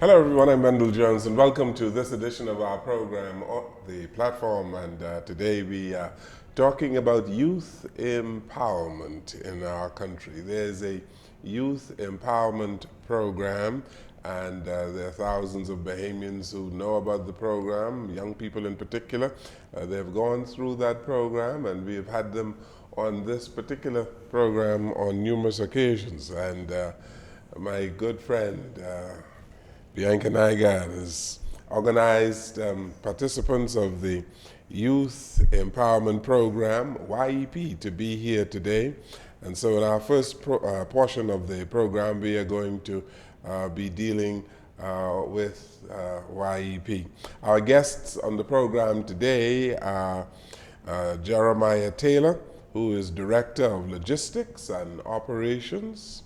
Hello everyone, I'm Wendell Jones and welcome to this edition of our program, The Platform, and today we are talking about youth empowerment in our country. There's a youth empowerment program and there are thousands of Bahamians who know about the program, young people in particular. They've gone through that program and we have had them on this particular program on numerous occasions, and my good friend Bianca Nygard has organized participants of the Youth Empowerment Program, YEP, to be here today. And so in our first portion of the program, we are going to be dealing with YEP. Our guests on the program today are Jeremiah Taylor, who is Director of Logistics and Operations,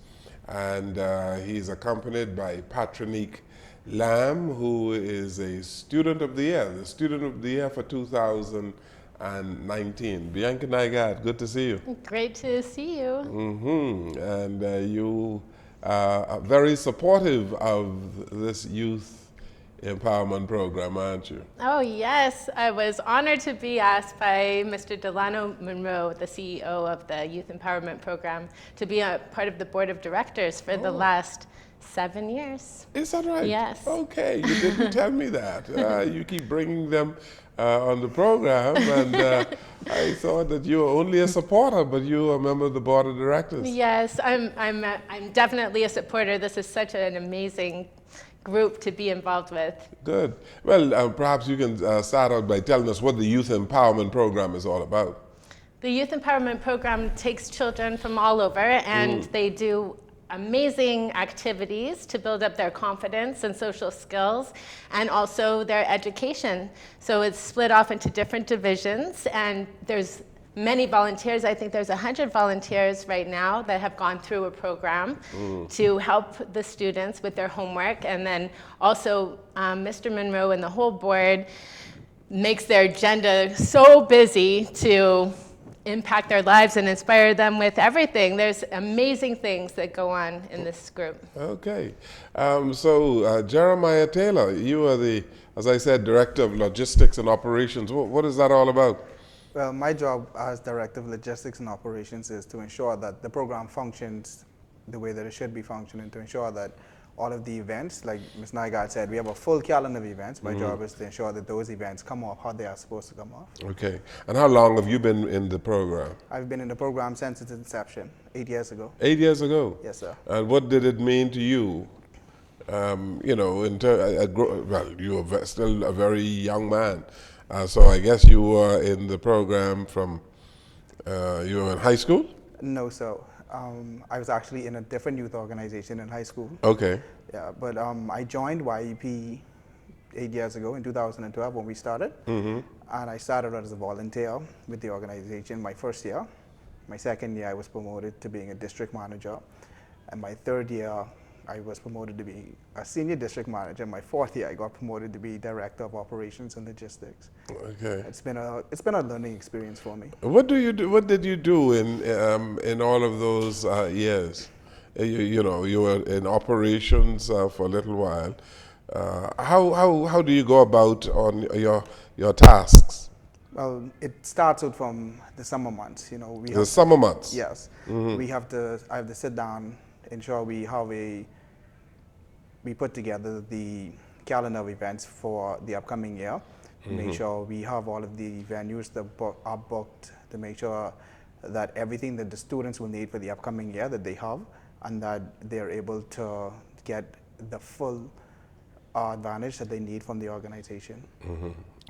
and he's accompanied by Patronique Lamb, who is a Student of the Year, the Student of the Year for 2019. Bianca Nygard, good to see you. Great to see you. And you are very supportive of this youth empowerment program, aren't you? Oh yes, I was honored to be asked by Mr. Delano Monroe, the CEO of the Youth Empowerment Program, to be a part of the board of directors for the last 7 years. Is that right? Yes. Okay, you didn't tell me that. You keep bringing them on the program, and I thought that you were only a supporter, but you are a member of the board of directors. Yes, I'm definitely a supporter. This is such an amazing group to be involved with. Good. Well, perhaps you can start out by telling us what the Youth Empowerment Program is all about. The Youth Empowerment Program takes children from all over, and they do amazing activities to build up their confidence and social skills, and also their education. So it's split off into different divisions, and there's many volunteers. I think there's 100 volunteers right now that have gone through a program to help the students with their homework. And then also Mr. Monroe and the whole board makes their agenda so busy to impact their lives and inspire them with everything. There's amazing things that go on in this group. Okay. So Jeremiah Taylor, you are the, as I said, Director of Logistics and Operations. What is that all about? Well, my job as Director of Logistics and Operations is to ensure that the program functions the way that it should be functioning, to ensure that all of the events, like Ms. Nygard said, we have a full calendar of events. My job is to ensure that those events come off how they are supposed to come off. Okay. And how long have you been in the program? I've been in the program since its inception, 8 years ago. 8 years ago? Yes, sir. And what did it mean to you? You know, well, you were still a very young man. So I guess you were in the program from, you were in high school? No, sir. I was actually in a different youth organization in high school. Okay. Yeah, but I joined YEP 8 years ago in 2012 when we started. And I started as a volunteer with the organization my first year. My second year I was promoted to being a district manager. And my third year I was promoted to be a senior district manager. My fourth year I got promoted to be Director of Operations and Logistics. Okay. It's been a learning experience for me. What do you do? What did you do in all of those years? You know, you were in operations for a little while. How do you go about on your tasks? Well, it starts out from the summer months. You know, The summer months. Yes, I have to sit down, ensure we put together the calendar of events for the upcoming year. Make sure we have all of the venues that are booked, to make sure that everything that the students will need for the upcoming year that they have, and that they're able to get the full advantage that they need from the organization.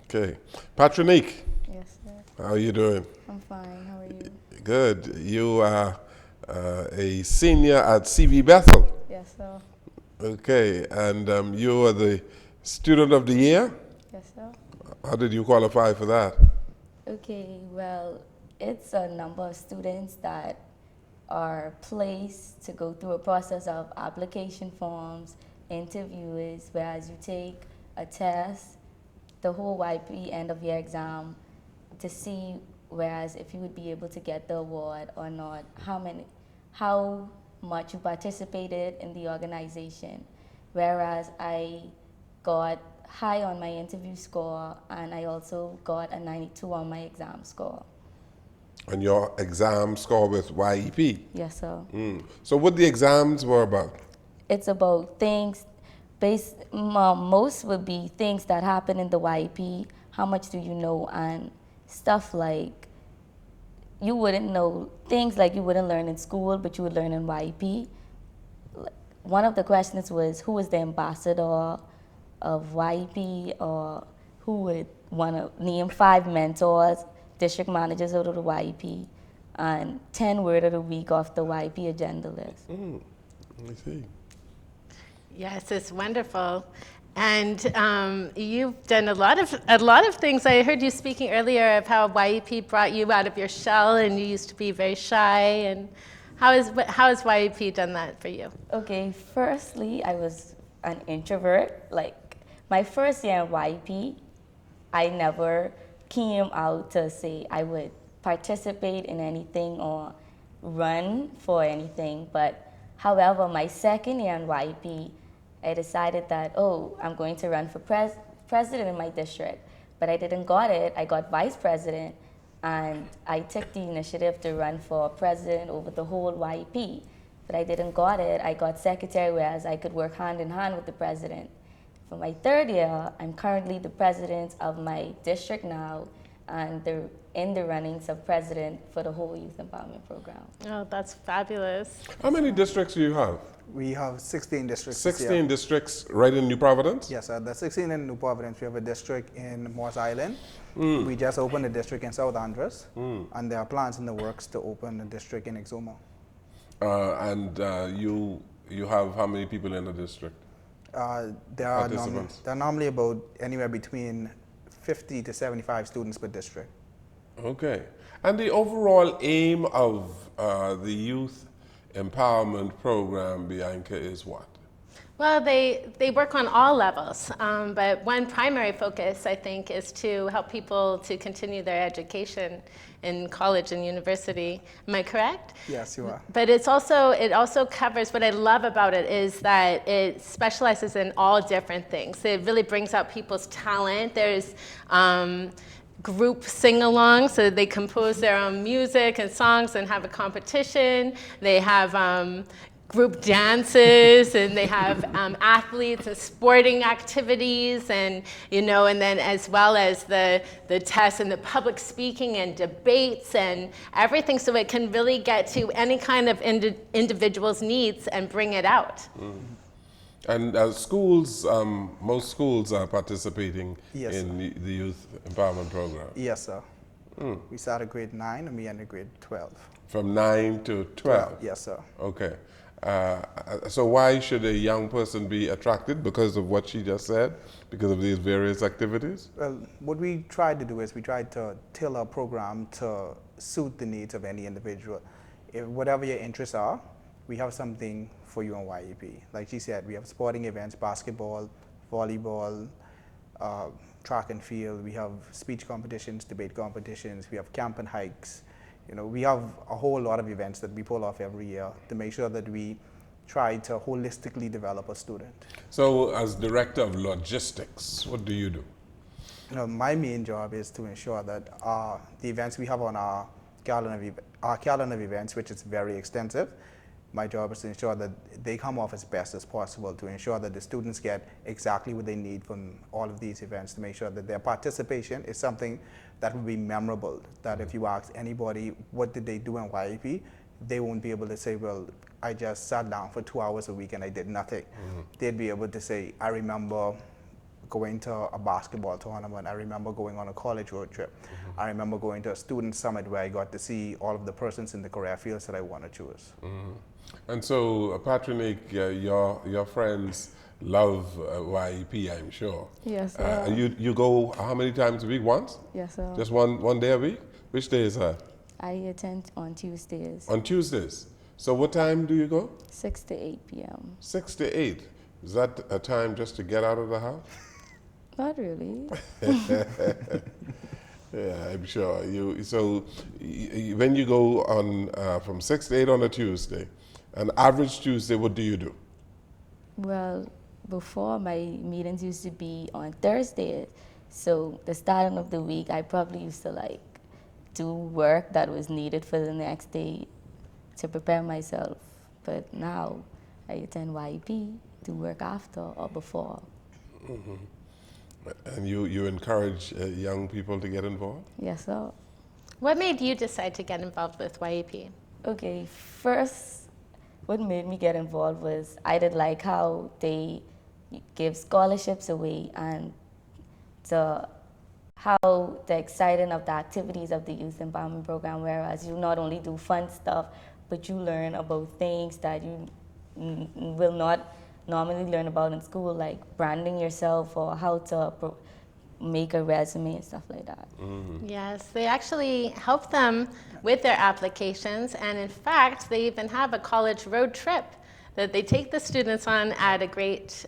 Okay. Patronique. Yes, sir. How are you doing? I'm fine. How are you? Good. You are a senior at CV Bethel. Yes, sir. Okay, and you are the Student of the Year? Yes, sir. How did you qualify for that? Okay, well, it's a number of students that are placed to go through a process of application forms, interviews, whereas you take a test, the whole YP end of year exam to see whereas if you would be able to get the award or not, how much you participated in the organization. Whereas I got high on my interview score and I also got a 92 on my exam score. And your exam score with YEP? Yes, sir. So what the exams were about? It's about things most would be things that happen in the YP, how much do you know, and stuff like you wouldn't know, things like you wouldn't learn in school, but you would learn in YP. One of the questions was who was the ambassador of YP, or who would want to name 5 mentors, district managers out of the YP, and 10 word of the week off the YP agenda list. I see. Yes, it's wonderful. And you've done a lot of things. I heard you speaking earlier of how YEP brought you out of your shell, and you used to be very shy. And how has YEP done that for you? Okay, firstly, I was an introvert. Like my first year in YEP, I never came out to say I would participate in anything or run for anything. But however, my second year in YEP, I decided that, oh, I'm going to run for president in my district. But I didn't got it. I got vice president, and I took the initiative to run for president over the whole YEP. But I didn't got it. I got secretary, whereas I could work hand in hand with the president. For my third year, I'm currently the president of my district now, and in the runnings of president for the whole youth empowerment program. Oh, that's fabulous. How many districts do you have? We have 16 districts. this year. 16 districts right in New Providence? Yes, sir. The 16 in New Providence. We have a district in Morse Island. We just opened a district in South Andros, and there are plans in the works to open a district in Exuma. And you have how many people in the district? There are Participants. normally about anywhere between 50 to 75 students per district. Okay. And the overall aim of the youth empowerment program, Bianca, is what? Well, they work on all levels, but one primary focus, I think, is to help people to continue their education in college and university. Am I correct? Yes, you are. But it also covers, what I love about it is that it specializes in all different things. It really brings out people's talent. There's group sing-along, so they compose their own music and songs and have a competition. They have group dances, and they have athletes and sporting activities, and and then as well as the tests and the public speaking and debates and everything, so it can really get to any kind of individual's needs and bring it out. And schools, most schools are participating Yes, in the youth empowerment program. Yes, sir. We started grade 9 and we ended grade 12. From 9 to 12? Yes, sir. Okay. So why should a young person be attracted? Because of what she just said? Because of these various activities? Well, what we tried to do is we tried to tailor our program to suit the needs of any individual. Whatever your interests are, we have something for you on YEP. Like she said, we have sporting events, basketball, volleyball, track and field. We have speech competitions, debate competitions. We have camp and hikes. We have a whole lot of events that we pull off every year to make sure that we try to holistically develop a student. So as director of logistics, what do you do? My main job is to ensure that the events we have on our calendar of events, which is very extensive, my job is to ensure that they come off as best as possible, to ensure that the students get exactly what they need from all of these events, to make sure that their participation is something that will be memorable, that if you ask anybody what did they do in YEP, they won't be able to say, well, I just sat down for 2 hours a week and I did nothing. They'd be able to say, I remember going to a basketball tournament. I remember going on a college road trip. I remember going to a student summit where I got to see all of the persons in the career fields that I want to choose. And so, Patrick, your friends love YEP, I'm sure. Yes, sir. You go how many times a week? Once? Yes, sir. Just one day a week? Which day is that? I attend on Tuesdays, On Tuesdays. So what time do you go? 6 to 8 p.m. 6 to 8. Is that a time just to get out of the house? Not really. Yeah, I'm sure. When you go on from 6 to 8 on a Tuesday, an average Tuesday, what do you do? Well, before my meetings used to be on Thursdays, so the starting of the week, I probably used to like do work that was needed for the next day to prepare myself. But now I attend YEP, do work after or before. And you encourage young people to get involved? Yes, sir. What made you decide to get involved with YEP? Okay, first, what made me get involved was I did like how they give scholarships away and how the exciting of the activities of the youth empowerment program, whereas you not only do fun stuff, but you learn about things that you will not normally learn about in school, like branding yourself or how to make a resume and stuff like that. Yes, they actually help them with their applications, and in fact, they even have a college road trip that they take the students on at a great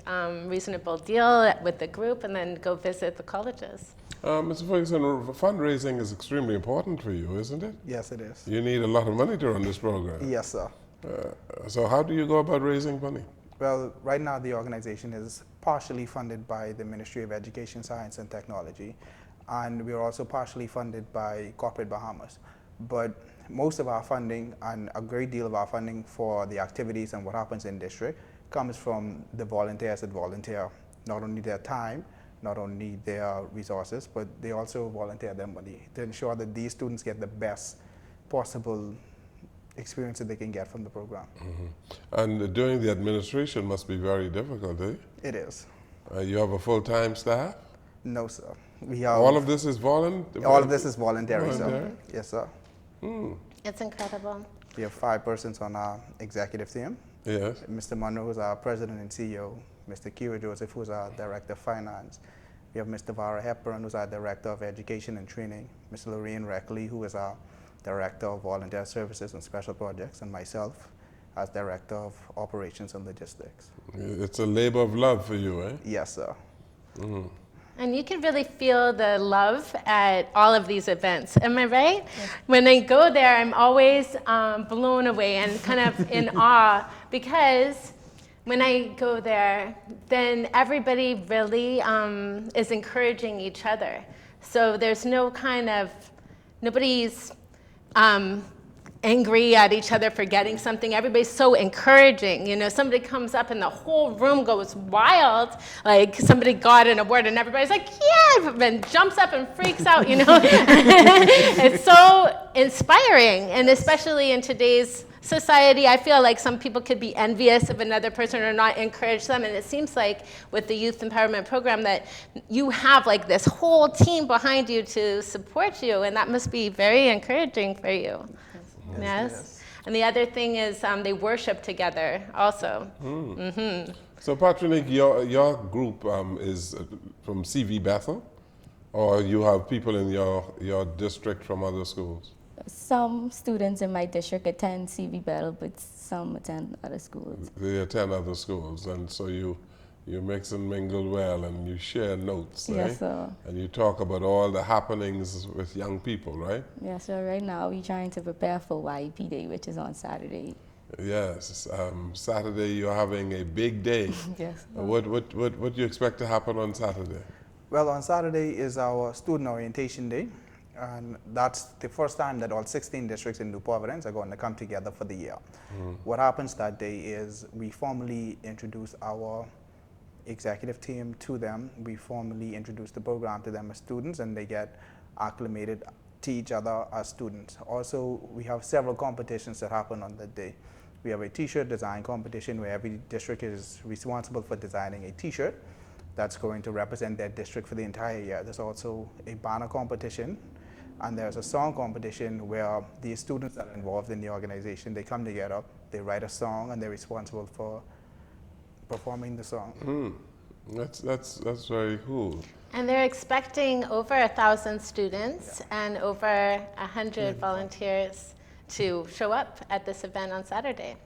reasonable deal with the group and then go visit the colleges. Mr. Ferguson, fundraising is extremely important for you, isn't it? Yes, it is. You need a lot of money to run this program. Yes, sir. So how do you go about raising money? Well, right now the organization is partially funded by the Ministry of Education, Science and Technology, and we are also partially funded by Corporate Bahamas. But most of our funding and a great deal of our funding for the activities and what happens in district comes from the volunteers that volunteer, not only their time, not only their resources, but they also volunteer their money to ensure that these students get the best possible experience that they can get from the program. And doing the administration must be very difficult, eh? It is. You have a full-time staff? No, sir. We have All of this is voluntary? all of this is voluntary, Voluntary? sir. Yes, sir. It's incredible. We have 5 persons on our executive team. Yes. Mr. Munro, who's our president and CEO. Mr. Kira Joseph, who's our director of finance. We have Mr. Vara Hepburn, who's our director of education and training. Ms. Lorraine Reckley, who is our director of volunteer services and special projects, and myself as director of operations and logistics. It's a labor of love for you, eh? Yes, sir. And you can really feel the love at all of these events. Am I right? Yes. When I go there, I'm always blown away and kind of in awe, because when I go there, then everybody really is encouraging each other. So there's no kind of, nobody's angry at each other for getting something. Everybody's so encouraging. You know, somebody comes up and the whole room goes wild, like somebody got an award and everybody's like, yeah, and jumps up and freaks out, you know. It's so inspiring, and especially in today's society, I feel like some people could be envious of another person or not encourage them, and it seems like with the Youth Empowerment Program that you have like this whole team behind you to support you, and that must be very encouraging for you. Yes. And the other thing is they worship together also. So Patrick, your group is from CV Bethel, or you have people in your district from other schools? Some students in my district attend CV Bethel, but some attend other schools. They attend other schools, and so you mix and mingle well, and you share notes, right? Yes, sir. And you talk about all the happenings with young people, right? Yes, sir. Right now, we're trying to prepare for YEP Day, which is on Saturday. Yes, Saturday you're having a big day. Yes. What do you expect to happen on Saturday? Well, on Saturday is our student orientation day, and that's the first time that all 16 districts in New Providence are going to come together for the year. What happens that day is we formally introduce our executive team to them. We formally introduce the program to them as students, and they get acclimated to each other as students. Also, we have several competitions that happen on that day. We have a t-shirt design competition where every district is responsible for designing a t-shirt that's going to represent their district for the entire year. There's also a banner competition, and there's a song competition where the students that are involved in the organization, they come together, they write a song, and they're responsible for performing the song. That's very cool. And they're expecting over 1,000 students and over 100 volunteers to show up at this event on Saturday.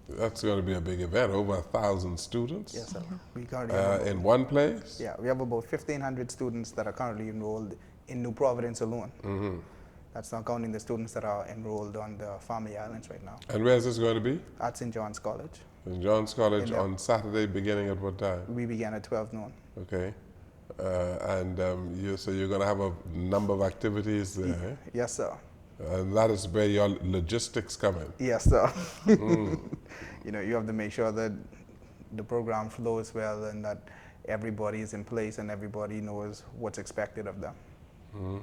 That's going to be a big event, over 1,000 students. Yes, sir. We currently have in one place? Yeah, we have about 1,500 students that are currently enrolled in New Providence alone. That's not counting the students that are enrolled on the Family Islands right now. And where is this going to be? At St. John's College. In John's College on Saturday, beginning at what time? We began at 12 noon. Okay. So you're going to have a number of activities there, eh? Yes, sir. And that is where your logistics come in. Yes, sir. You know, you have to make sure that the program flows well and that everybody is in place and everybody knows what's expected of them.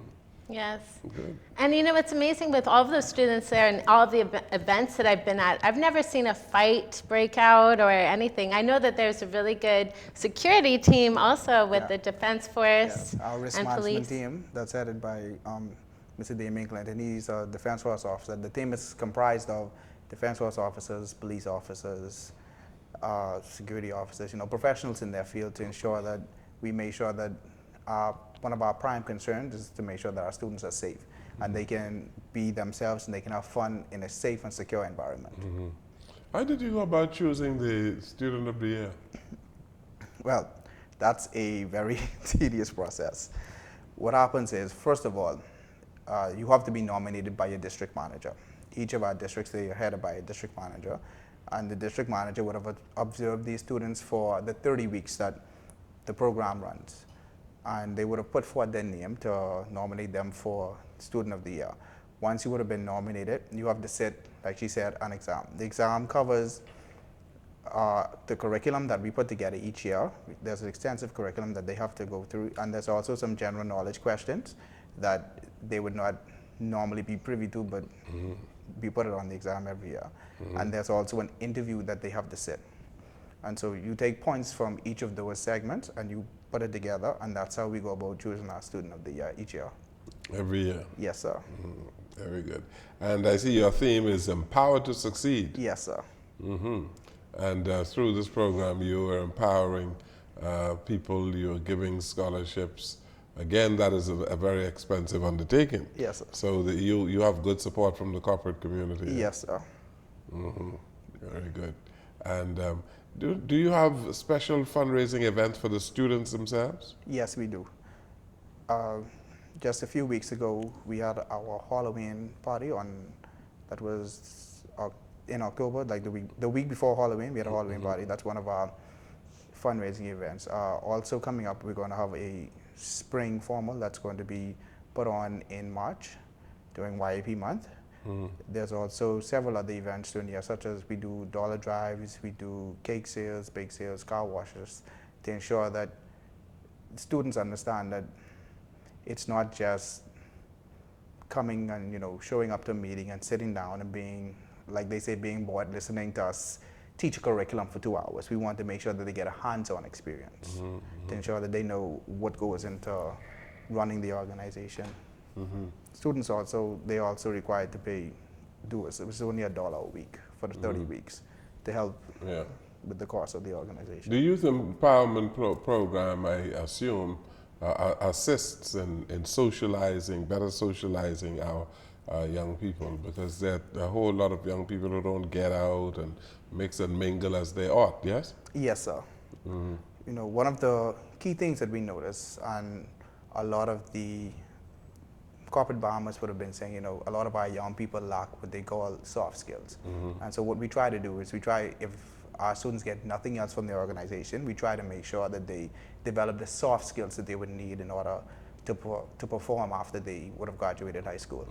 Yes. Good. And you know, it's amazing with all of the students there and all of the events that I've been at, I've never seen a fight break out or anything. I know that there's a really good security team also with the Defense Force Our risk and management police. team that's headed by Mr. Damien Clinton. He's a Defense Force officer. The team is comprised of Defense Force officers, police officers, security officers, you know, professionals in their field to ensure that we make sure that one of our prime concerns is to make sure that our students are safe and they can be themselves and they can have fun in a safe and secure environment. How did you go about choosing the Student of the Year? Well, that's a very tedious process. What happens is, first of all, you have to be nominated by your district manager. Each of our districts, they are headed by a district manager, and the district manager would have observed these students for the 30 weeks that the program runs. And they would have put forth their name to nominate them for Student of the Year. Once you would have been nominated, you have to sit, like she said, an exam. The exam covers the curriculum that we put together each year. There's an extensive curriculum that they have to go through, and there's also some general knowledge questions that they would not normally be privy to, but we put it on the exam every year. And there's also an interview that they have to sit. And so you take points from each of those segments and you put it together, and that's how we go about choosing our Student of the Year each year. Every year? Yes, sir. Very good. And I see your theme is Empowered to Succeed. Yes, sir. And through this program, you are empowering people, you're giving scholarships. Again, that is a very expensive undertaking. Yes, sir. So you have good support from the corporate community. Yes, sir. Very good. And do you have special fundraising events for the students themselves? Yes, we do. Just a few weeks ago, we had our Halloween party that was in October, like the week before Halloween, we had a Halloween party. That's one of our fundraising events. Also coming up, we're going to have a spring formal that's going to be put on in March during YAP month. There's also several other events during the year, such as we do dollar drives, we do cake sales, bake sales, car washes, to ensure that students understand that it's not just coming and, you know, showing up to a meeting and sitting down and being, like they say, being bored, listening to us teach a curriculum for 2 hours. We want to make sure that they get a hands-on experience to ensure that they know what goes into running the organization. Students also, they're also required to pay dues. It was only $1 a week for the 30 weeks to help with the cost of the organization. The Youth Empowerment Program, I assume, assists in socializing, better socializing our young people, because there are a whole lot of young people who don't get out and mix and mingle as they ought, yes? Yes, sir. You know, one of the key things that we notice, and a lot of the corporate Bahamas would have been saying, you know, a lot of our young people lack what they call soft skills. And so what we try to do is if our students get nothing else from the organization, we try to make sure that they develop the soft skills that they would need in order to perform after they would have graduated high school.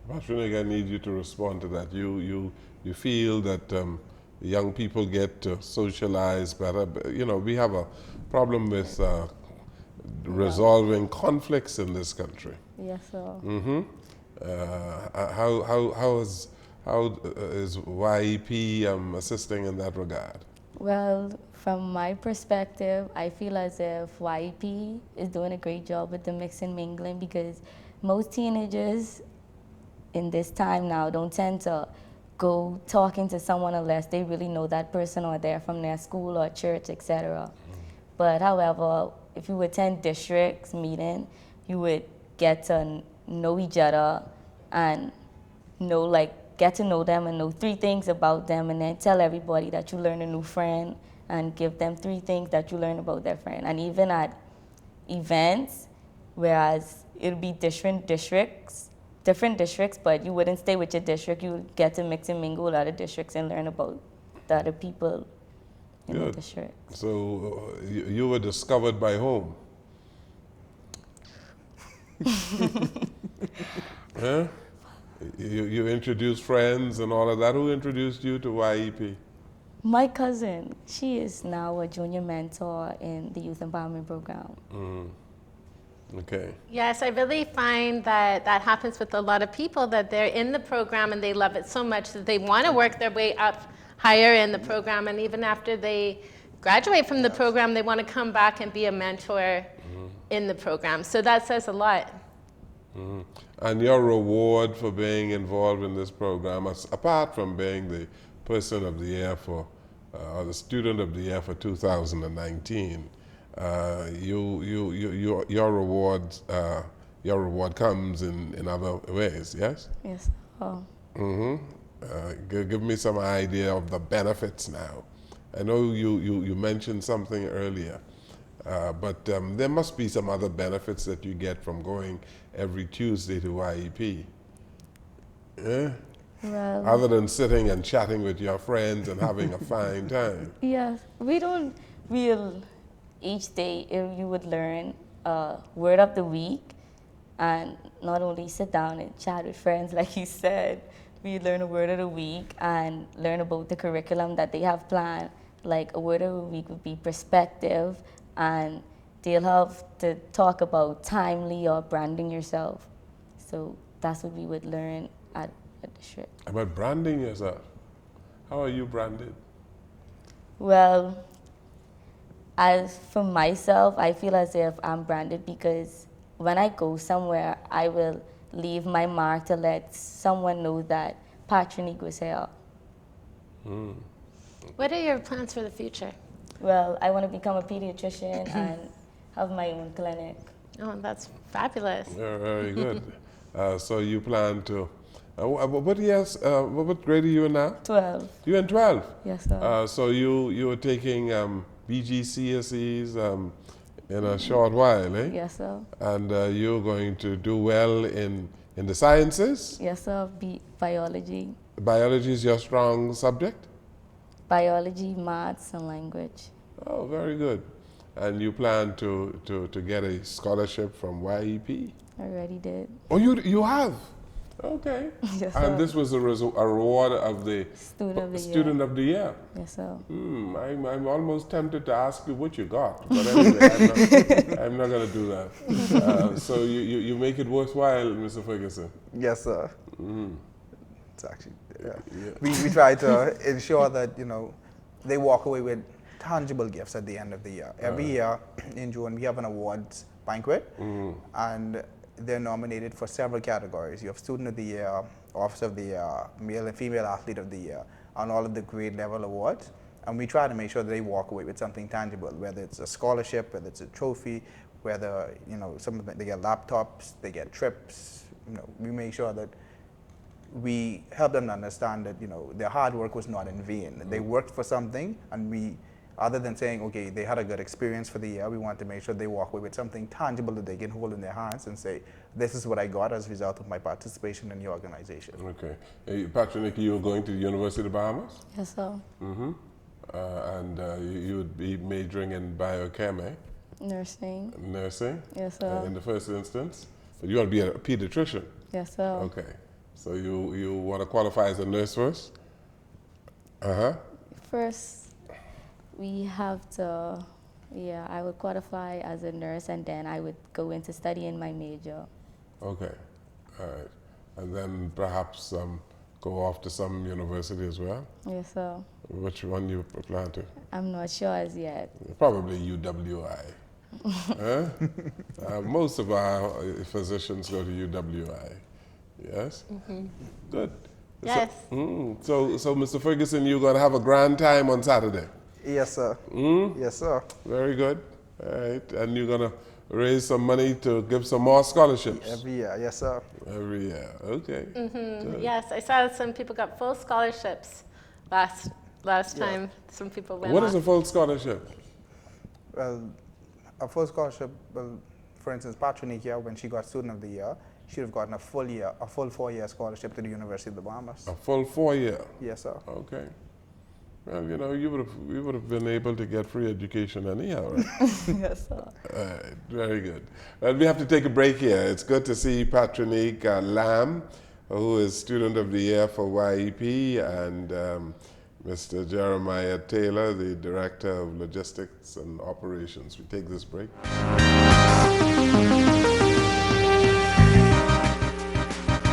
Patrick, I need you to respond to that. You feel that young people get to socialize better. You know, we have a problem with resolving conflicts in this country. Yes, sir. How is YEP assisting in that regard? Well, from my perspective, I feel as if YEP is doing a great job with the mix and mingling because most teenagers in this time now don't tend to go talking to someone unless they really know that person or they're from their school or church, etc. But however, if you attend districts meeting, you would get to know each other and get to know them and know 3 things about them and then tell everybody that you learn a new friend and give them 3 things that you learn about their friend. And even at events, whereas it'll be different districts, but you wouldn't stay with your district. You would get to mix and mingle with other districts and learn about the other people in the district. So you were discovered by whom? Huh? You introduced friends and all of that. Who introduced you to YEP? My cousin, she is now a junior mentor in the Youth Empowerment Program. Okay. Yes, I really find that that happens with a lot of people, that they're in the program and they love it so much that they want to work their way up higher in the program, and even after they graduate from the program, they want to come back and be a mentor in the program. So that says a lot. And your reward for being involved in this program, apart from being the person of the year or the student of the year for 2019, your reward comes in other ways, yes? Yes. Oh. Give me some idea of the benefits now. I know you mentioned something earlier, but there must be some other benefits that you get from going every Tuesday to YEP. Yeah? Well, Other than sitting and chatting with your friends and having a fine time. yes, each day you would learn a word of the week and not only sit down and chat with friends like you said, we learn a word of the week and learn about the curriculum that they have planned. Like a word of the week would be perspective, and they'll have to talk about timely or branding yourself. So that's what we would learn at the district. About branding yourself. How are you branded? Well, as for myself, I feel as if I'm branded because when I go somewhere, I will leave my mark to let someone know that Patrick was here. What are your plans for the future? Well, I want to become a pediatrician and have my own clinic. Oh, that's fabulous. Yeah, very good. So you plan to, what grade are you in now? 12. You're in 12? Yes, sir. So you are taking BGCSEs in a short while, eh? Yes, sir. And you're going to do well in the sciences? Yes, sir. Biology. Biology is your strong subject? Biology, maths, and language. Oh, very good. And you plan to get a scholarship from YEP? I already did. Oh, you have? Okay. Yes, And sir. this was a reward of the Student of the year. Year? Yes, sir. I'm almost tempted to ask you what you got, but anyway, I'm not going to do that. So you make it worthwhile, Mr. Ferguson. Yes, sir. It's actually, yeah. We try to ensure that, they walk away with tangible gifts at the end of the year. Every year in June, we have an awards banquet, and they're nominated for several categories. You have Student of the Year, Officer of the Year, Male and Female Athlete of the Year, and all of the grade level awards. And we try to make sure that they walk away with something tangible, whether it's a scholarship, whether it's a trophy, whether, some of them, they get laptops, they get trips. We make sure that we help them to understand that, their hard work was not in vain. They worked for something, and other than saying, okay, they had a good experience for the year, we want to make sure they walk away with something tangible that they can hold in their hands and say, this is what I got as a result of my participation in the organization. Okay. Hey, Patrick, you were going to the University of the Bahamas? Yes, sir. And you would be majoring in biochem, eh? Nursing. Nursing? Yes, sir. In the first instance? But you want to be a pediatrician? Yes, sir. Okay. So you want to qualify as a nurse first? First, we have to, I would qualify as a nurse and then I would go into studying my major. Okay. All right. And then perhaps go off to some university as well? Yes, sir. Which one you apply to? I'm not sure as yet. Probably UWI. Huh? Most of our physicians go to UWI. Yes? Good. Yes. So, Mr. Ferguson, you're going to have a grand time on Saturday? Yes, sir. Yes, sir. Very good. All right. And you're going to raise some money to give some more scholarships? Every year, yes, sir. Every year. Okay. Good. Yes, I saw some people got full scholarships last time. Some people went What on. is a full scholarship? Well, a full scholarship, well, for instance, Patricia, when she got Student of the Year, she would have gotten a full 4-year scholarship to the University of the Bahamas. A full 4-year? Yes, sir. Okay. Well, you know, we would have been able to get free education anyhow, right? Yes, sir. All right, very good. Well, we have to take a break here. It's good to see Patronique Lamb, who is Student of the Year for YEP, and Mr. Jeremiah Taylor, the Director of Logistics and Operations. We take this break.